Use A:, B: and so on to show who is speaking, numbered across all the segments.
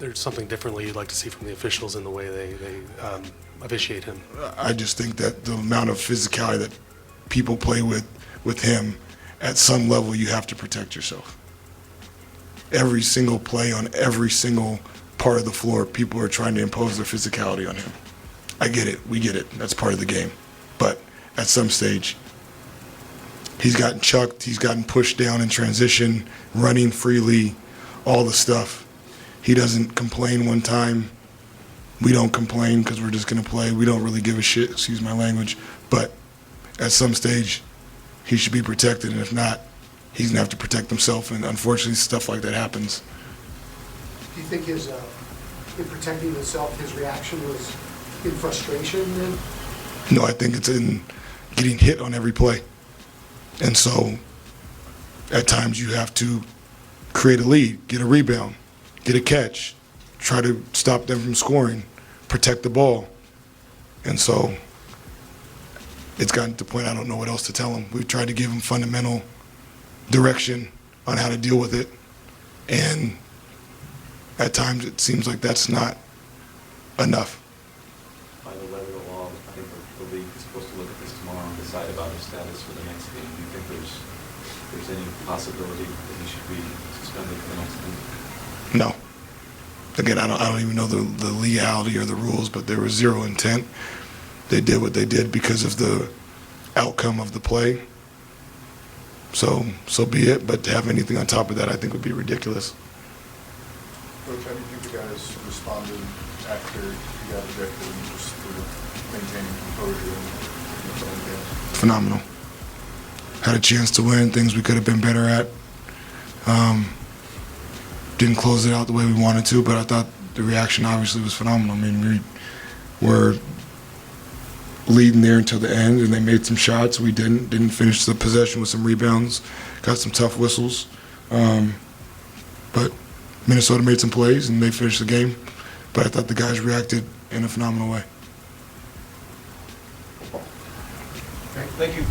A: there's something differently you'd like to see from the officials in the way they officiate him?
B: I just think that the amount of physicality that people play with him, at some level you have to protect yourself. Every single play on every single part of the floor, people are trying to impose their physicality on him. I get it. We get it. That's part of the game. But at some stage, he's gotten chucked. He's gotten pushed down in transition, running freely, all the stuff. He doesn't complain one time. We don't complain because we're just going to play. We don't really give a shit, excuse my language. But at some stage, he should be protected. And if not, he's going to have to protect himself. And unfortunately, stuff like that happens.
C: Do you think in protecting himself, his reaction was in frustration then?
B: No, I think it's in getting hit on every play. And so at times you have to create a lead, get a rebound, get a catch, try to stop them from scoring, protect the ball. And so it's gotten to the point I don't know what else to tell him. We've tried to give him fundamental direction on how to deal with it. And at times it seems like that's not enough.
D: By the letter of the law, I think the league is supposed to look at this tomorrow and decide about his status for the next game. Do you think there's any possibility that he should be suspended for the next game?
B: No. Again, I don't even know the legality or the rules, but there was zero intent. They did what they did because of the outcome of the play. So be it. But to have anything on top of that, I think would be ridiculous.
E: Coach, how do you think the guys responded after you got ejected and just sort of maintaining composure in the game?
B: Phenomenal. Had a chance to win, things we could have been better at. Didn't close it out the way we wanted to, but I thought the reaction obviously was phenomenal. I mean, we were leading there until the end, and they made some shots. We didn't finish the possession with some rebounds, got some tough whistles. But Minnesota made some plays, and they finished the game. But I thought the guys reacted in a phenomenal way.
D: Thank you.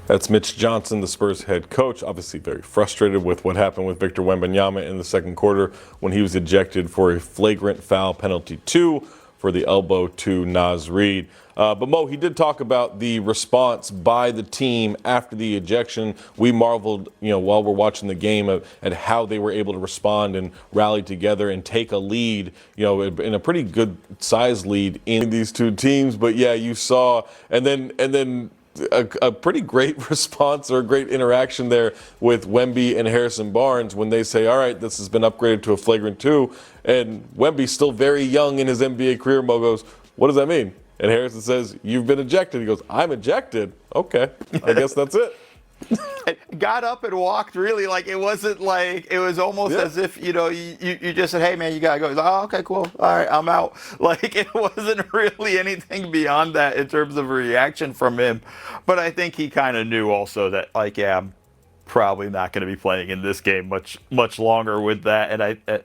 F: That's Mitch Johnson, the Spurs head coach, obviously very frustrated with what happened with Victor Wembanyama in the second quarter when he was ejected for a flagrant foul penalty 2 for the elbow to Naz Reid. But Mo, he did talk about the response by the team after the ejection. We marveled, while we're watching the game at how they were able to respond and rally together and take a lead, in a pretty good size lead in these two teams. But yeah, you saw, and then a pretty great response or a great interaction there with Wemby and Harrison Barnes when they say, all right, this has been upgraded to a flagrant 2. And Wemby, still very young in his NBA career, Mo goes, what does that mean? And Harrison says, you've been ejected. He goes, I'm ejected. Okay, I guess that's it.
G: Got up and walked really like it wasn't like it was almost as if you just said, hey man, you gotta go. He's like, oh, okay, cool, all right, I'm out. Like it wasn't really anything beyond that in terms of a reaction from him. But I think he kind of knew also that I'm probably not going to be playing in this game much longer with that. And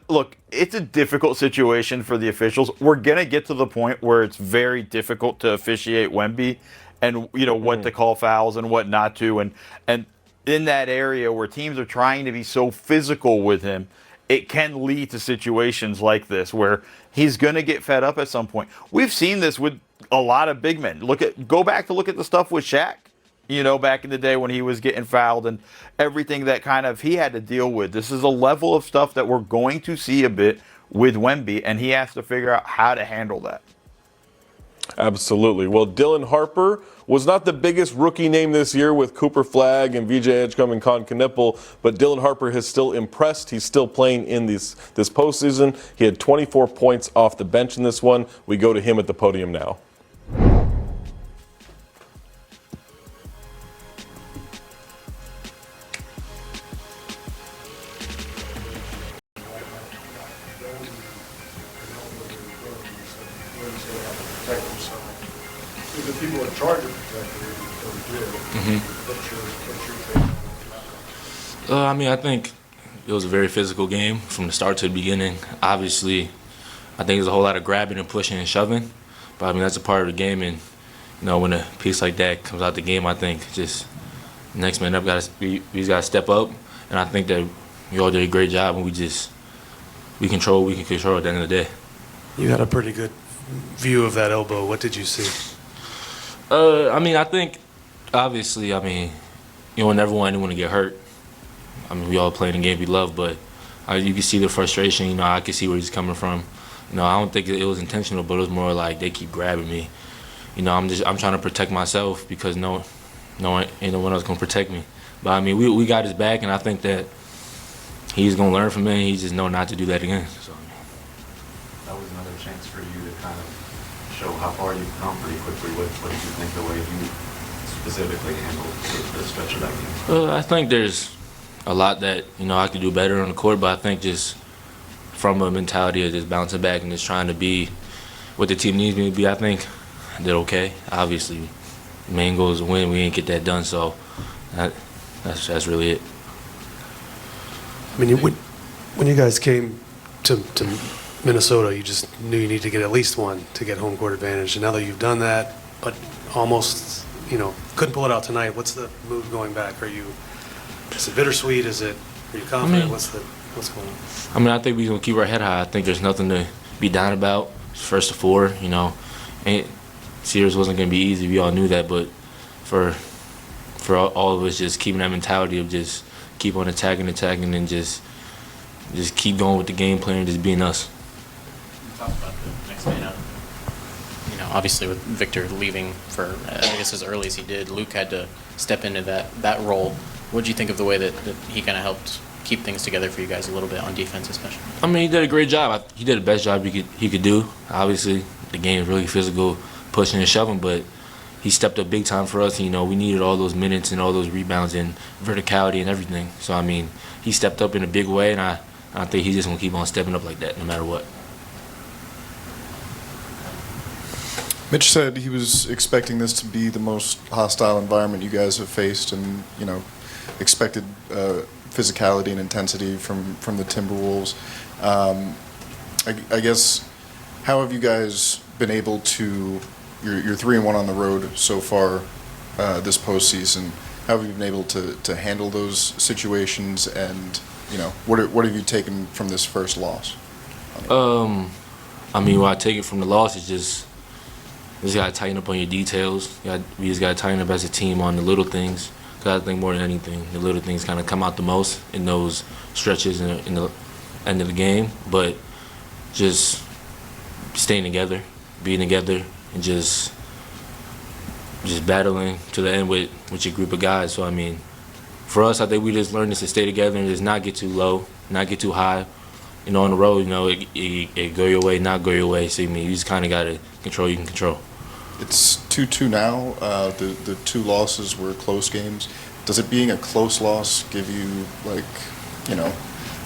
G: look, it's a difficult situation for the officials. We're gonna get to the point where it's very difficult to officiate Wemby. And what to call fouls and what not to, and in that area where teams are trying to be so physical with him, it can lead to situations like this where he's going to get fed up at some point. We've seen this with a lot of big men. Go back to look at the stuff with Shaq, back in the day when he was getting fouled and everything that kind of he had to deal with. This is a level of stuff that we're going to see a bit with Wemby, and he has to figure out how to handle that.
F: Absolutely. Well, Dylan Harper was not the biggest rookie name this year with Cooper Flagg and VJ Edgecombe and Con Knipple, but Dylan Harper has still impressed. He's still playing in this postseason. He had 24 points off the bench in this one. We go to him at the podium now.
E: The people in charge of protecting it, what's your take?
H: I think it was a very physical game from the start to the beginning. Obviously, I think there's a whole lot of grabbing and pushing and shoving, but that's a part of the game. And when a piece like that comes out the game, I think just next man up we just got to step up. And I think that we all did a great job, and we control what we can control at the end of the day.
A: You had a pretty good view of that elbow. What did you see?
H: I mean, I think, obviously, I mean, you don't never want anyone to get hurt. I mean, we all play in the game we love, but you can see the frustration. You know, I can see where he's coming from. You know, I don't think it was intentional, but it was more like they keep grabbing me. You know, I'm trying to protect myself because no one, ain't no one else gonna protect me. But I mean, we got his back, and I think that he's gonna learn from it. And he just know not to do that again. So
D: That was another chance for you to kind of show how far you've come pretty quickly. What did you think the way you specifically handled the stretch of that game?
H: I think there's a lot that, you know, I could do better on the court, but I think just from a mentality of just bouncing back and just trying to be what the team needs me to be, I think I did okay. Obviously, the main goal is to win. We didn't get that done, so that's really it.
A: I mean, when you guys came to Minnesota, you just knew you needed to get at least one to get home court advantage. And now that you've done that, but almost, you know, couldn't pull it out tonight, what's the move going back? Is it bittersweet? Are you confident?
H: I mean,
A: what's going on?
H: I mean, I think we're going to keep our head high. I think there's nothing to be down about. First to 4, you know. Series wasn't going to be easy. We all knew that. But for all of us, just keeping that mentality of just keep on attacking, and just keep going with the game plan and just being us.
I: You talked about the next man up. You know, obviously with Victor leaving for, I guess, as early as he did, Luke had to step into that role. What did you think of the way that he kind of helped keep things together for you guys a little bit on defense, especially?
H: I mean, he did a great job. He did the best job he could do. Obviously, the game is really physical, pushing and shoving, but he stepped up big time for us. You know, we needed all those minutes and all those rebounds and verticality and everything. So, I mean, he stepped up in a big way, and I think he's just going to keep on stepping up like that no matter what.
E: Mitch said he was expecting this to be the most hostile environment you guys have faced, and, you know, expected physicality and intensity from the Timberwolves. I guess, how have you guys been able to, you're 3-1 on the road so far this postseason, how have you been able to handle those situations, and, you know, what have you taken from this first loss?
H: I mean, what I take it from the loss is just got to tighten up on your details. We just got to tighten up as a team on the little things. Because I think more than anything, the little things kind of come out the most in those stretches in the end of the game. But just staying together, being together, and just battling to the end with your group of guys. So, I mean, for us, I think we just learned to stay together and just not get too low, not get too high. You know, on the road, you know, it go your way, not go your way. So, I mean, you just kind of got to control you can control.
E: It's 2-2 now. The 2 losses were close games. Does it being a close loss give you, like, you know,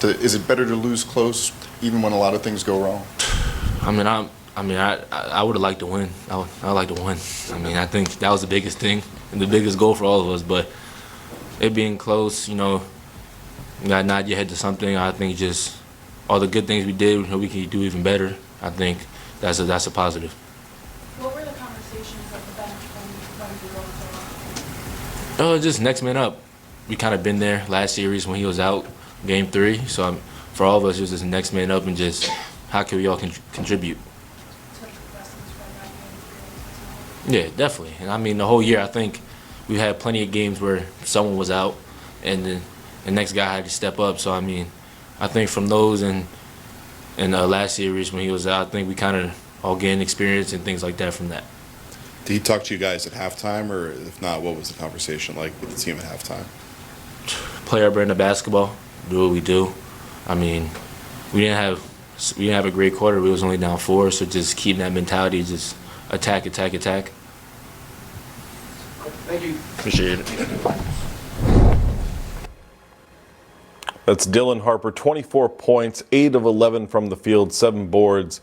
E: is it better to lose close even when a lot of things go wrong?
H: I would have liked to win. I would like to win. I mean, I think that was the biggest thing and the biggest goal for all of us. But it being close, you know, you got to nod your head to something. I think just all the good things we did, we can do even better. I think that's a positive.
J: What were the conversations at the bench when you were going so well?
H: Just next man up. We kind of been there last series when he was out, game 3. So for all of us, it was just next man up and just how can we all contribute. Yeah, definitely. And I mean, the whole year, I think we had plenty of games where someone was out and the next guy had to step up. So, I mean, I think from those and last series when he was out, I think we kind of all gained experience and things like that from that.
K: Did he talk to you guys at halftime, or if not, what was the conversation like with the team at halftime?
H: Play our brand of basketball, do what we do. I mean, we didn't have a great quarter. We was only down 4, so just keeping that mentality, just attack.
C: Thank you.
H: Appreciate it.
F: That's Dylan Harper, 24 points, 8 of 11 from the field, 7 boards.